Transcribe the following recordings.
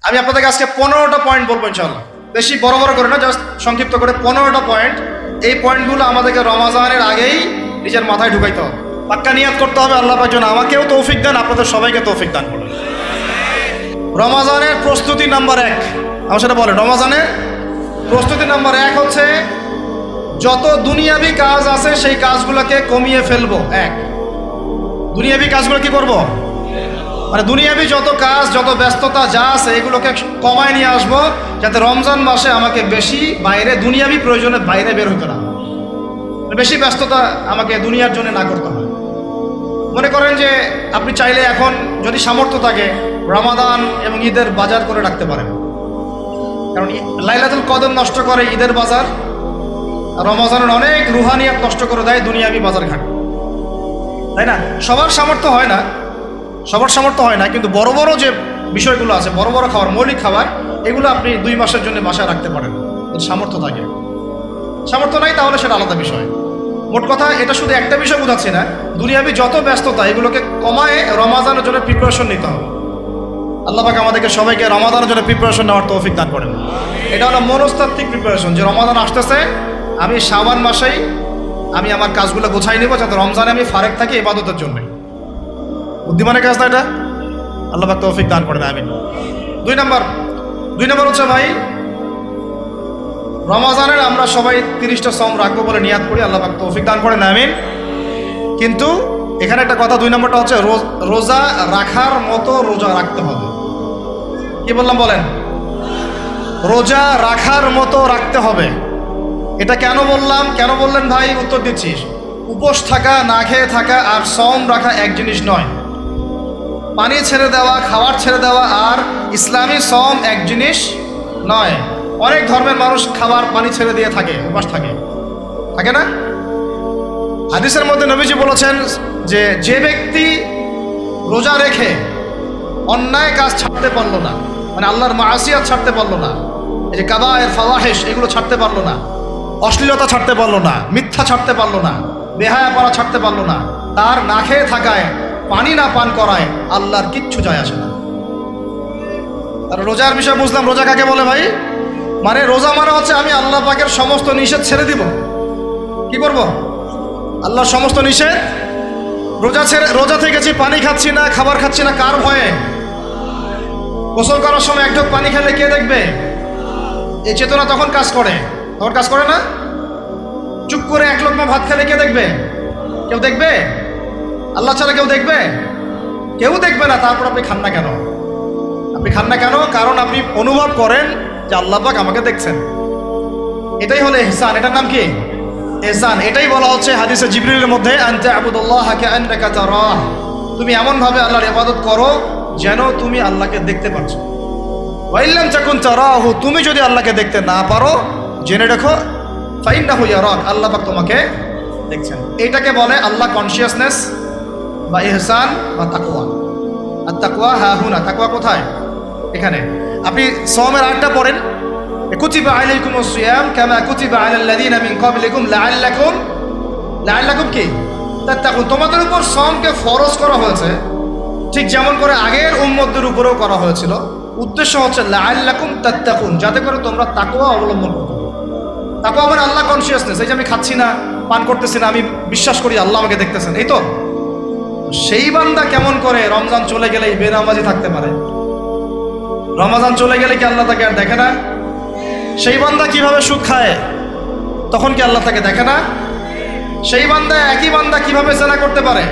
আমি আপনাদেরকে আজকে 15টা পয়েন্ট বলবো ইনশাআল্লাহ, বেশি বড় বড় করে না, জাস্ট সংক্ষিপ্ত করে 15টা পয়েন্ট। এই পয়েন্টগুলো আমাদেরকে রমাজানের আগেই নিজের মাথায় ঢুকাইতে হবে, পাক্কা নিয়াত করতে হবে। আল্লাহ পাক যেন আমাকেও তৌফিক দেন, আপনাদের সবাইকে তৌফিক দান করুন। রমাজানের প্রস্তুতি নাম্বার 1, আমার সেটা বলেন। রমাজানের প্রস্তুতি নাম্বার 1 হচ্ছে যত দুনিয়াবি কাজ আছে সেই কাজগুলোকে কমিয়ে ফেলবো। দুনিয়াবি কাজগুলো কি করব? মানে দুনিয়াবি যত কাজ, যত ব্যস্ততা যা আছে এগুলোকে কমায় নিয়ে আসবো, যাতে রমজান মাসে আমাকে বেশি বাইরে দুনিয়াবি প্রয়োজনে বাইরে বের হইতে না, বেশি ব্যস্ততা আমাকে দুনিয়ার জন্য না করতে হয়। মনে করেন যে আপনি চাইলে এখন যদি সামর্থ্য থাকে রমাদান এবং ঈদের বাজার করে রাখতে পারেন, কারণ লাইলাতুল কদর নষ্ট করে ঈদের বাজার, আর রমজানের অনেক রুহানিয়াত নষ্ট করে দেয় দুনিয়াবি বাজার ঘাট, তাই না? সবার সামর্থ্য হয় না, কিন্তু বড় বড় যে বিষয়গুলো আছে, বড় বড় খাবার, মৌলিক খাবার, এগুলো আপনি 2 মাসের জন্য বাসায় রাখতে পারেন যদি সামর্থ্য থাকে। সামর্থ্য নাই তাহলে সেটা আলাদা বিষয়। মোট কথা এটা শুধু একটা বিষয় বোঝাচ্ছি না, দুনিয়াবি যত ব্যস্ততা এগুলোকে কমায় রমাদানের জন্য প্রিপারেশন নিতে হবে। আল্লাহ পাক আমাদেরকে সবাইকে রমাদানের জন্য প্রিপারেশন নেওয়ার তৌফিক দান করেন। এটা হলো মনস্তাত্ত্বিক প্রিপারেশন, যে রমাদান আসতেছে, আমি শাবান মাসেই আমি আমার কাজগুলো গোছাই নিব, যাতে রমজানে আমি ফারেক থাকি ইবাদতের জন্য। বুদ্ধিমানের কাজ না এটা? আল্লাহ পাক তৌফিক দান করেন, আমিন। 2 নম্বর হচ্ছে ভাই, রমজানের আমরা সবাই 30টা সম রাখবো বলে নিয়াত করি, আল্লাহ পাক তৌফিক দান করেন, আমিন। কিন্তু এখানে একটা কথা, 2 নম্বরটা হচ্ছে রোজা রাখার মতো রোজা রাখতে হবে। কি বললাম বলেন? রোজা রাখার মতো রাখতে হবে। এটা কেন বললাম, কেন বললেন ভাই? উত্তর দিচ্ছিস। উপোস থাকা, না খেয়ে থাকা আর সম রাখা এক জিনিস নয়। পানি ছেড়ে দেওয়া, খাবার ছেড়ে দেওয়া আর ইসলামী সম এক জিনিস নয়। অনেক ধর্মের মানুষ খাবার পানি ছেড়ে দিয়ে থাকে, উপাস থাকে না? হাদিসের মধ্যে নবীজি বলেছেন যে ব্যক্তি রোজা রেখে অন্যায় কাজ ছাড়তে পারলো না, মানে আল্লাহর মাসিয়াত ছাড়তে পারলো না, এই যে কাবায়ের ফাওয়াহিশ এগুলো ছাড়তে পারলো না, অশ্লীলতা ছাড়তে পারলো না, মিথ্যা ছাড়তে পারলো না, বেহায়াপনা ছাড়তে পারলো না, তার না খেয়ে থাকায়, পানি না পান করায় আল্লাহর কিচ্ছু যায় আসে না। আর রোজার বিষয় বুঝলাম। রোজা কাকে বলে ভাই? মানে রোজা মানে হচ্ছে আমি আল্লাহ পাকের সমস্ত নিষেধ ছেড়ে দিব। কি করব? আল্লাহর সমস্ত নিষেধ। রোজা থেকেছি, পানি খাচ্ছি না, খাবার খাচ্ছি না, কার ভয়ে? গোসল করার সময় এক ঢোক পানি খেলে কে দেখবে? এই চেতনা তখন কাজ করে না? চুপ করে এক লোকমা ভাত খেলে কে দেখবে? কেউ দেখবে? আল্লাহ ছাড়া কেউ দেখবে? কেউ দেখবে না। তারপর আপনি খান না কেন? কারণ আপনি অনুভব করেন যে আল্লাহ পাক আমাকে দেখছেন। এটাই হলো ইহসান। এটার নাম কি? ইহসান। এটাই বলা হচ্ছে হাদিসে জিবরিলের মধ্যে, আনতা আবুদুল্লাহ কাআন্নাকা তারাহ, তুমি এমন ভাবে আল্লাহর ইবাদত করো যেন তুমি আল্লাহকে দেখতে পাচ্ছো। ওয়া ইল্লাম তাকুন তারাহু, তুমি যদি আল্লাহকে দেখতে না পারো, জেনে রাখো ফাইন্নাহু ইয়ারাক, আল্লাহ পাক তোমাকে দেখছেন। এইটাকে বলে আল্লাহ কনসিয়াসনেস বা ইহসান বা তাকওয়া। আর তাকওয়া হাহুনা, তাকওয়া কোথায়? এখানে। আপনি সওমের আয়াতটা পড়েন, কুতিবা আলাইকুমুস সিয়াম কামা কুতিবা আলাল লাযিনা মিন ক্বাবলিকুম লাআল্লাকুম কি তাত্তাকুন, তোমাদের উপর সওমকে ফরজ করা হয়েছে ঠিক যেমন করে আগের উম্মতদের উপরেও করা হয়েছিল। উদ্দেশ্য হচ্ছে লাআল্লাকুম তাত্তাকুন, যাতে করে তোমরা তাকওয়া অবলম্বন করতে পারো। তাকওয়া মানে আল্লাহ কনসিয়াসনেস, এই যে আমি খাচ্ছি না, পান করতেছি না, আমি বিশ্বাস করি আল্লাহ আমাকে দেখতেছেন, এই তো। সেই বান্দা কেমন করে রমজান চলে গেলেই বেনামাজি থাকতে পারে? রমজান চলে গেলে কি আল্লাহ তাকে আর দেখে না? সেই বান্দা কিভাবে সুদ খায়, তখন কি আল্লাহ তাকে দেখে না? সেই বান্দা, একই বান্দা কিভাবে জেনা করতে পারে?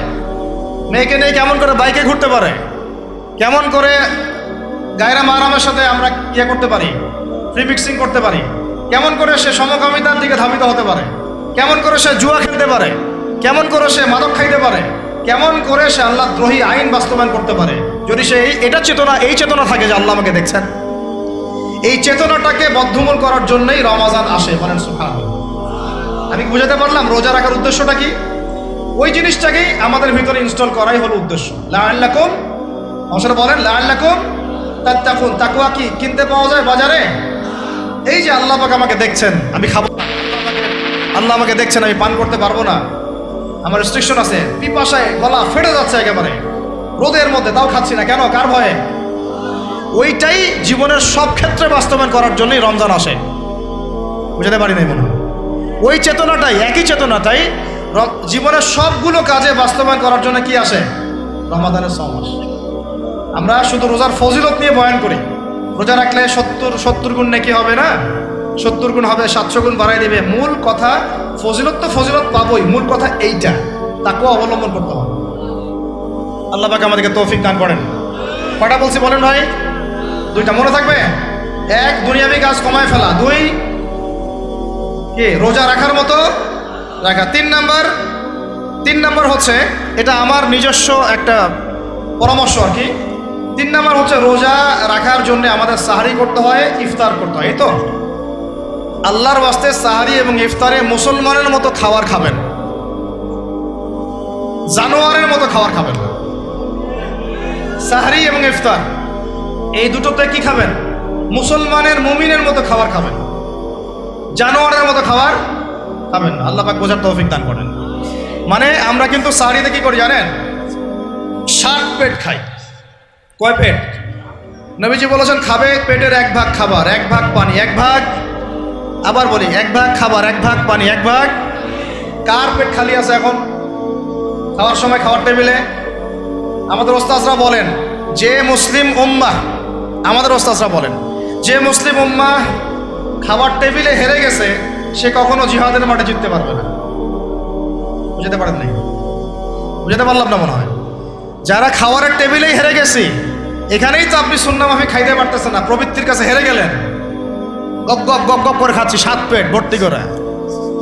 মেয়েকে নিয়ে কেমন করে বাইকে ঘুরতে পারে? কেমন করে গায়রা মাহরামের সাথে আমরা করতে পারি, ফ্রি মিক্সিং করতে পারি? কেমন করে সে সমকামিতার দিকে ধাবিত হতে পারে? কেমন করে সে জুয়া খেলতে পারে? কেমন করে সে মাদক খাইতে পারে? কেমন করে সে আল্লাহ দ্রোহী আইন বাস্তবায়ন করতে পারে? যদি সে এই চেতনা থাকে যে আল্লাহ আমাকে দেখছেন, এই চেতনাটাকে বদ্ধমূল করার জন্যই রমাজান আসে। বলেন সুবহানাল্লাহ। আমি বুঝাতে পারলাম রোজা রাখার উদ্দেশ্যটা কি? ওই জিনিসটাকেই আমাদের ভিতরে ইনস্টল করাই হলো উদ্দেশ্য। লাআল্লাকুম, আমার বলেন লাআল্লাকুম তাত্তাকুন। তাকওয়া কি কিনতে পাওয়া যায় বাজারে? এই যে আল্লাহ পাক আমাকে দেখছেন, আমি খাবো না, আল্লাহ আমাকে দেখছেন, আমি পান করতে পারবো না, আমার রেস্ট্রিকশন আছে, পিপাসায় গলা ফেটে যাচ্ছে একেবারে রোদের মধ্যে, তাও খাচ্ছি না কেন? কার ভয়ে? ওইটাই জীবনের সব ক্ষেত্রে বাস্তবায়ন করার জন্যই রমজান আসে। বুঝতে পারি নাই মনে হয় ওই চেতনাটাই, একই চেতনাটাই জীবনের সবগুলো কাজে বাস্তবায়ন করার জন্য কি আসে? রমাদানের সমাস। আমরা শুধু রোজার ফজিলত নিয়ে বয়ান করি, রোজা রাখলে 70 গুণ নাকি হবে না, 70 গুণ হবে, 700 গুণ বাড়াই দেবে। মূল কথা ফজিলত তো ফজিলত পাবোই, মূল কথা এইটা, তাকেও অবলম্বন করতে হবে। আল্লাহ পাক আমাদেরকে তৌফিক দান করেন। কটা বলছি বলেন ভাই? 2টা মনে থাকবে। 1, দুনিয়াবি কাজ কমায় ফেলা। 2, কি রোজা রাখার মতো রাখা। 3 নাম্বার হচ্ছে, এটা আমার নিজস্ব একটা পরামর্শ আর কি। 3 নাম্বার হচ্ছে রোজা রাখার জন্য আমাদের সাহারি করতে হয়, ইফতার করতে হয়। এই তো আল্লাহর ওয়াস্তে সাহারি এবং ইফতারে মুসলমানের মতো খাবার খাবেন, জানোয়ারের মতো খাবার খাবেন না। সাহারি এবং ইফতার এই দুটোতে কি খাবেন? মুসলমানের, মুমিনের মতো খাবার খাবেন, জানোয়ারের মতো খাবার খাবেন না। আল্লাহ পাক বোঝার তৌফিক দান করেন। মানে আমরা কিন্তু সাহারিতে কি করি জানেন? 60 পেট খাই। কয় পেট? নবীজি বলেছেন খাবে পেটের 1 ভাগ খাবার, 1 ভাগ পানি, 1 ভাগ, আবার বলি 1 ভাগ খাবার, 1 ভাগ পানি, 1 ভাগ। কার পেট খালি আছে এখন খাওয়ার সময়? খাওয়ার টেবিলে আমাদের ওস্তাদরা বলেন যে মুসলিম উম্মাহ, আমাদের ওস্তাদরা বলেন যে মুসলিম উম্মাহ খাবার টেবিলে হেরে গেছে, সে কখনো জিহাদের মাঠে জিততে পারবে না। বুঝতে পারেন নাই? বুঝতে পারলাম না মনে হয়। যারা খাওয়ারের টেবিলেই হেরে গেছি, এখানেই তো আপনি সুন্নাহ মাফিক খাইতে পারতেছেন না, প্রবৃত্তির কাছে হেরে গেলেন, গপ গপ গপ গপ করে খাচ্ছি 7 পেট ভর্তি করে।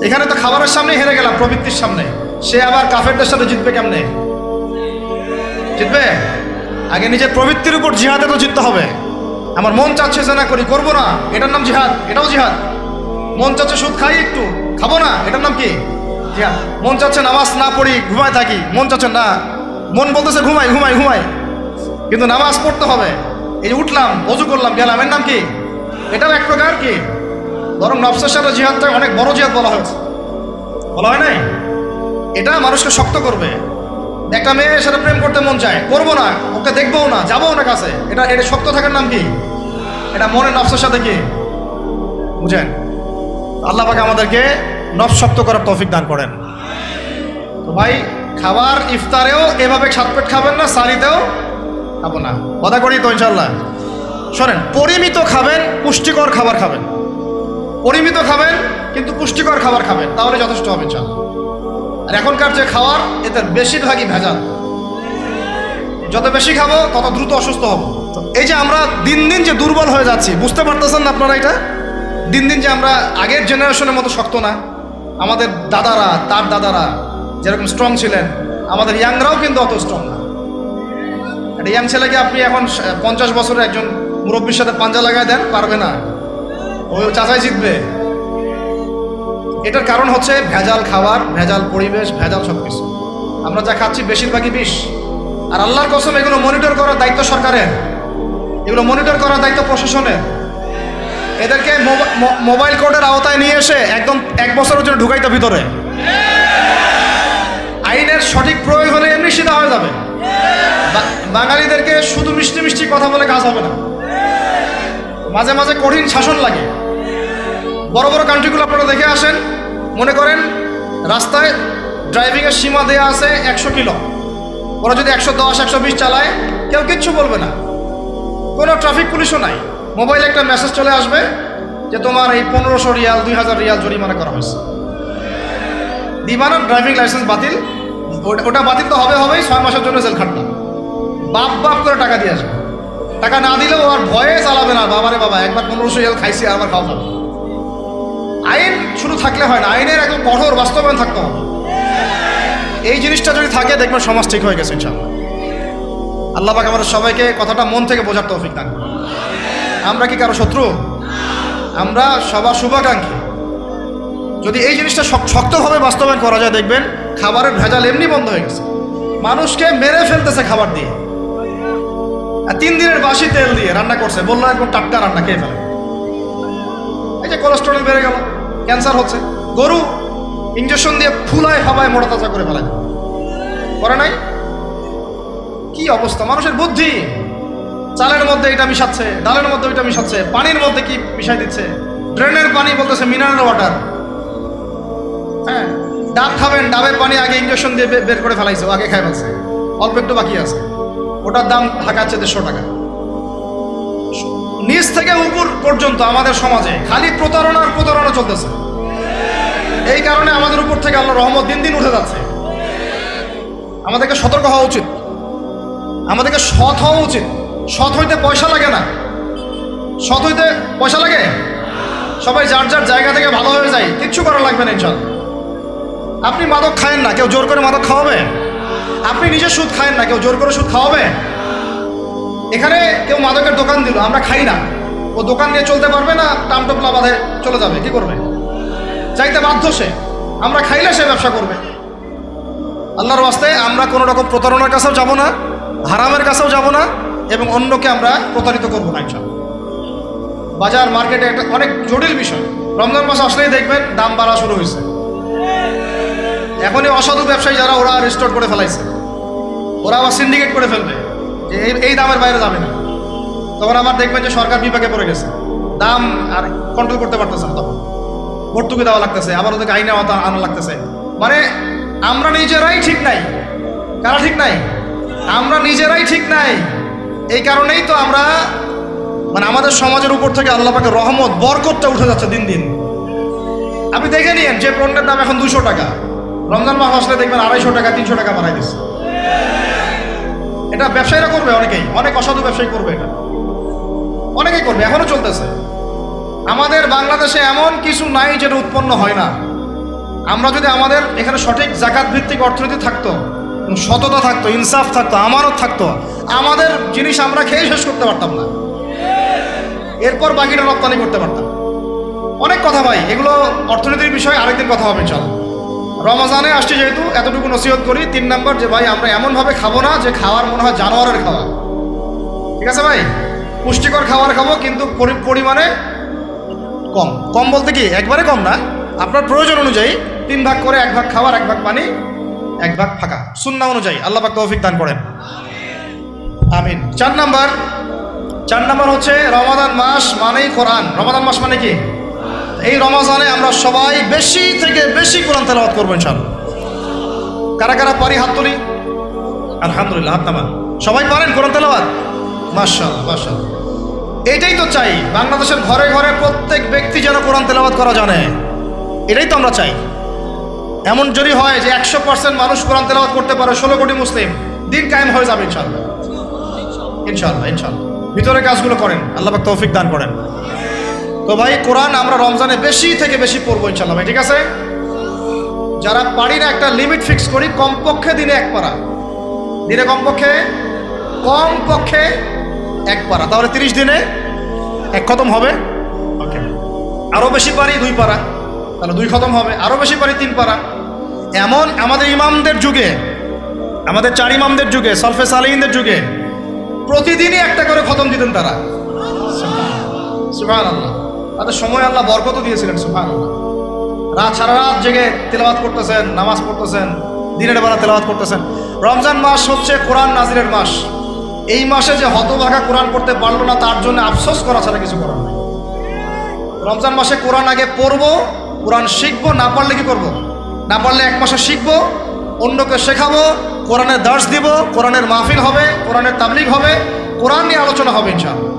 এখানে তো খাবারের সামনে হেরে গেলাম, প্রবৃত্তির সামনে। সে আবার কাফেরদের সাথে জিতবে কেমনে? জিতবে আগে নিজের প্রবৃত্তির উপর জিহাদে তো জিততে হবে। আমার মন চাচ্ছে যে না করি, করবো না, এটার নাম জিহাদ, এটাও জিহাদ। মন চাচ্ছে সুদ খাই, একটু খাবো না, এটার নাম কি? জিহাদ। মন চাচ্ছে নামাজ না পড়ি, ঘুমায় থাকি, মন চাচ্ছে না, মন বলতেছে ঘুমাই ঘুমাই ঘুমাই, কিন্তু নামাজ পড়তে হবে। এই যে উঠলাম, ওযু করলাম, গেলাম, এর নাম কি? এটাও এক প্রকার কি, বরং নফসের সাথে জিহাদটা অনেক বড় জিহাদ বলা হয়েছে, বলা হয় নাই? এটা মানুষকে শক্ত করবে। একটা মেয়ের সাথে প্রেম করতে মন চায়, করবো না, ওকে দেখবো না, যাবো না কাছে, এটা এটা শক্ত থাকার নাম কি? এটা মনের নফসের সাথে কি, বুঝেন? আল্লাহ পাক আমাদেরকে নফস শক্ত করার তৌফিক দান করেন। তো ভাই, খাবার ইফতারেও এভাবে 7 পেট খাবেন না, সারিতেও খাবো না, কথা করি তো ইনশাল্লাহ। শোনেন, পরিমিত খাবেন, পুষ্টিকর খাবার খাবেন, পরিমিত খাবেন কিন্তু পুষ্টিকর খাবার খাবেন, তাহলে যথেষ্ট হবে ইনশাল্লাহ। আর এখনকার যে খাবার, এতে বেশিরভাগই ভেজাল। যত বেশি খাবো তত দ্রুত অসুস্থ হব। এই যে আমরা দিন দিন যে দুর্বল হয়ে যাচ্ছি, বুঝতে পারতেছেন না আপনারা? এটা দিন দিন যে আমরা আগের জেনারেশনের মতো শক্ত না। আমাদের দাদারা, তার দাদারা যেরকম স্ট্রং ছিলেন, আমাদের ইয়াংরাও কিন্তু অত স্ট্রং না। একটা ইয়াং ছেলেকে আপনি এখন 50 বছরের একজন মুরব্বীর সাথে পাঞ্জা লাগায় দেন, পারবে না, ওই চাচাই জিতবে। এটার কারণ হচ্ছে ভেজাল খাবার, ভেজাল পরিবেশ, ভেজাল সব কিছু। আমরা যা খাচ্ছি বেশিরভাগই বিষ। আর আল্লাহর কসম, এগুলো মনিটর করার দায়িত্ব সরকারের, এগুলো মনিটর করার দায়িত্ব প্রশাসনের। এদেরকে মোবাইল কোর্টের আওতায় নিয়ে এসে একদম 1 বছরের জন্য ঢুকাইতে ভিতরে। আইনের সঠিক প্রয়োগ হলে এমনি সিধা হয়ে যাবে। বাঙালিদেরকে শুধু মিষ্টি মিষ্টি কথা বলে কাজ হবে না, মাঝে মাঝে কঠিন শাসন লাগে। বড় বড় কান্ট্রিগুলো আপনারা দেখে আসেন, মনে করেন রাস্তায় ড্রাইভিংয়ের সীমা দেওয়া আছে 100 কিলো, ওরা যদি 110 120 চালায়, কেউ কিচ্ছু বলবে না, কোনো ট্রাফিক পুলিশও নাই। মোবাইলে একটা মেসেজ চলে আসবে যে তোমার এই 1500 রিয়াল 2000 রিয়াল জরিমানা করা হয়েছে। দিবানা ড্রাইভিং লাইসেন্স বাতিল, ওটা বাতিল তো হবেই, 6 মাসের জন্য জেল খাটলাম। বাপ বাপ করে টাকা দিয়ে আসবে, টাকা না দিলেও আর ভয়ে চালাবে না। বাবারে বাবা, একবার 1500 রিয়াল খাইছি, আর আমার খাওয়া যাবে। আইন শুধু থাকলে হয় না, আইনের একদম কঠোর বাস্তবায়ন থাকতে হবে। এই জিনিসটা যদি থাকে, দেখবেন সমাজ ঠিক হয়ে গেছে ইনশাআল্লাহ। আল্লাহ পাক আমাদের সবাইকে কথাটা মন থেকে বোঝার তৌফিক দান করুন। আমরা কি কারো শত্রু? আমরা সবার শুভাকাঙ্ক্ষী। যদি এই জিনিসটা শক্তভাবে বাস্তবায়ন করা যায়, দেখবেন খাবারের ভেজাল এমনি বন্ধ হয়ে গেছে। মানুষকে মেরে ফেলতেছে খাবার দিয়ে, 3 দিনের বাসি তেল দিয়ে রান্না করছে, বললো একদম টাটকা রান্না, খেয়ে ফেলে। এই যে কোলেস্টেরল বেড়ে গেল, ক্যান্সার হচ্ছে। গরু ইঞ্জেকশন দিয়ে ফুলায় ফাবায় মোটা তাজা করে ফেলা করে নাই? কি অবস্থা মানুষের বুদ্ধি! চালের মধ্যে এটা মিশাচ্ছে, ডালের মধ্যে ওইটা মিশাচ্ছে, পানির মধ্যে কি মিশাই দিচ্ছে, ড্রেনের পানি বলতেছে মিনারেল ওয়াটার। হ্যাঁ, ডাব খাবেন, ডাবের পানি আগে ইঞ্জেকশন দিয়ে বের করে ফেলাইছে, আগে খাই ফেলছে, অল্প একটু বাকি আছে, ওটার দাম ঢাকাচ্ছে 150 টাকা। নিচ থেকে উপর পর্যন্ত আমাদের সমাজে খালি প্রতারণা চলতেছে। এই কারণে আমাদের উপর থেকে আল্লাহর রহমত দিন দিন উঠে যাচ্ছে। আমাদেরকে সতর্ক হওয়া উচিত, আমাদেরকে সৎ হওয়া উচিত। সৎ হইতে পয়সা লাগে না, সৎ হইতে পয়সা লাগে। সবাই যার যার জায়গা থেকে ভালো হয়ে যায়, কিচ্ছু করা লাগবে না ইনশাআল্লাহ। আপনি মাদক খায়েন না, কেউ জোর করে মাদক খাওয়াবে? আপনি নিজে সুদ খায়েন না, কেউ জোর করে সুদ খাওয়াবে? এখানে কেউ মাদকের দোকান দিল, আমরা খাই না, ও দোকান নিয়ে চলতে পারবে না? টামটোপলা বাঁধে চলে যাবে, কি করবে? চাইতে বাধ্য সে। আমরা খাইলে সে ব্যবসা করবে। আল্লাহর ওয়াস্তে আমরা কোনো রকম প্রতারণার কাছেও যাব না, হারামের কাছেও যাব না, এবং অন্যকে আমরা প্রতারিত করবো না ইনশাআল্লাহ। বাজার মার্কেটে একটা অনেক জটিল বিষয়। রমজান মাস আসলেই দেখবেন দাম বাড়া শুরু হয়েছে। এখনই অসাধু ব্যবসায়ী যারা, ওরা রিস্টোর করে ফেলাইছে, ওরা আবার সিন্ডিকেট করে ফেলবে যে এই দামের বাইরে যাবে না। তখন আবার দেখবেন যে সরকার বিপাকে পড়ে গেছে, দাম আর কন্ট্রোল করতে পারতেছে না, তখন ভর্তুকি দেওয়া লাগতেছে, আবার ওদেরকে আইনে আনা লাগতেছে। মানে আমরা নিজেরাই ঠিক নাই। কারা ঠিক নাই? আমরা নিজেরাই ঠিক নাই। এই কারণেই তো আমরা মানে আমাদের সমাজের উপর থেকে আল্লাহ পাকের রহমত বরকতটা উঠে যাচ্ছে দিন দিন। আপনি দেখে নিয়েন যে পণ্যের দাম এখন 200 টাকা, রমজান মাস আসলে দেখবেন 250 টাকা 300 টাকা বাড়াই দিচ্ছে। এটা ব্যবসায়ীরা করবে, অনেকেই, অনেক অসাধু ব্যবসায়ী করবে, এটা অনেকেই করবে, এখনো চলতেছে। আমাদের বাংলাদেশে এমন কিছু নাই যেটা উৎপন্ন হয় না। আমরা যদি আমাদের এখানে সঠিক জাকাত ভিত্তিক অর্থনীতি থাকতো, সততা থাকতো, ইনসাফ থাকতো, আমানত থাকতো, আমাদের জিনিস আমরা খেয়ে শেষ করতে পারতাম না, এরপর বাকিটা রপ্তানি করতে পারতাম। অনেক কথা ভাই, এগুলো অর্থনীতির বিষয়, আরেকদিন কথা হবে চল। রমজানে আসছে যেহেতু এতটুকু নসিহত করি। 3 নম্বর, যে ভাই আমরা এমনভাবে খাবো না যে খাওয়ার মনে হয় জানোয়ারের খাওয়া। ঠিক আছে ভাই, পুষ্টিকর খাবার খাবো, কিন্তু পরিমাণে কম। কম বলতে কি একবারে কম না, আপনার প্রয়োজন অনুযায়ী 3 ভাগ করে, 1 ভাগ খাবার, 1 ভাগ পানি, 1 ভাগ ফাঁকা, সুন্নাহ অনুযায়ী। আল্লাহ পাক তৌফিক দান করেন, আমিন। 4 নাম্বার হচ্ছে রমাদান মাস মানেই কোরআন। রমাদান মাস মানে কি? এই রমজানে আমরা সবাই বেশি থেকে বেশি কোরআন তেলাওয়াত করবো ইনশাআল্লাহ। কারা কারা পারি হাত তুলি? আলহামদুলিল্লাহ, হাত নামান। সবাই পারেন কোরআন তেলাওয়াত? মাশাআল্লাহ, মাশাআল্লাহ। এটাই তো চাই, বাংলাদেশের ঘরে ঘরে প্রত্যেক ব্যক্তি যেন কোরআন তেলাওয়াত করা জানে, এটাই তো আমরা চাই। এমন যদি হয় যে 100% মানুষ কোরআন তেলাওয়াত করতে পারে, 16 কোটি মুসলিম, দিন কায়েম হয়ে যাবে ইনশাআল্লাহ, ইনশাআল্লাহ, ইনশাআল্লাহ। ভিতরে কাজগুলো করেন, আল্লাহ পাক তৌফিক দান করেন। তো ভাই, কোরআন আমরা রমজানে বেশি থেকে বেশি পড়বো ইনশাআল্লাহ ভাই, ঠিক আছে? যারা পারি না, একটা লিমিট ফিক্স করি, কমপক্ষে দিনে 1 পারা, দিনে কমপক্ষে 1 পারা, তাহলে 30 দিনে 1 খতম হবে। ওকে, আরও বেশি পারি 2 পারা, তাহলে 2 খতম হবে। আরও বেশি পারি 3 পারা। এমন আমাদের ইমামদের যুগে, আমাদের 4 ইমামদের যুগে, সলফে সালেহিনদের যুগে প্রতিদিনই 1টা করে খতম দিতেন তারা। সুবহানাল্লাহ, তাদের সময় আল্লাহ বরকত দিয়েছিলেন। সুবহানাল্লাহ, সারা রাত জেগে তেলাওয়াত করতেছেন, নামাজ পড়তেছেন, দিনের বেলা তেলাওয়াত করতেছেন। রমজান মাস হচ্ছে কোরআন নাজিলের মাস। এই মাসে যে হতভাগা কোরআন পড়তে পারলো না, তার জন্য আফসোস করা ছাড়া কিছু করার নেই। রমজান মাসে কোরআন আগে পড়বো, কোরআন শিখবো। না পারলে কি করবো? না পারলে 1 মাসে শিখবো, অন্যকে শেখাবো, কোরআনের দার্স দিব, কোরআনের মাহফিল হবে, কোরআনের তাবলীগ হবে, কোরআন নিয়ে আলোচনা হবে ইনশাআল্লাহ।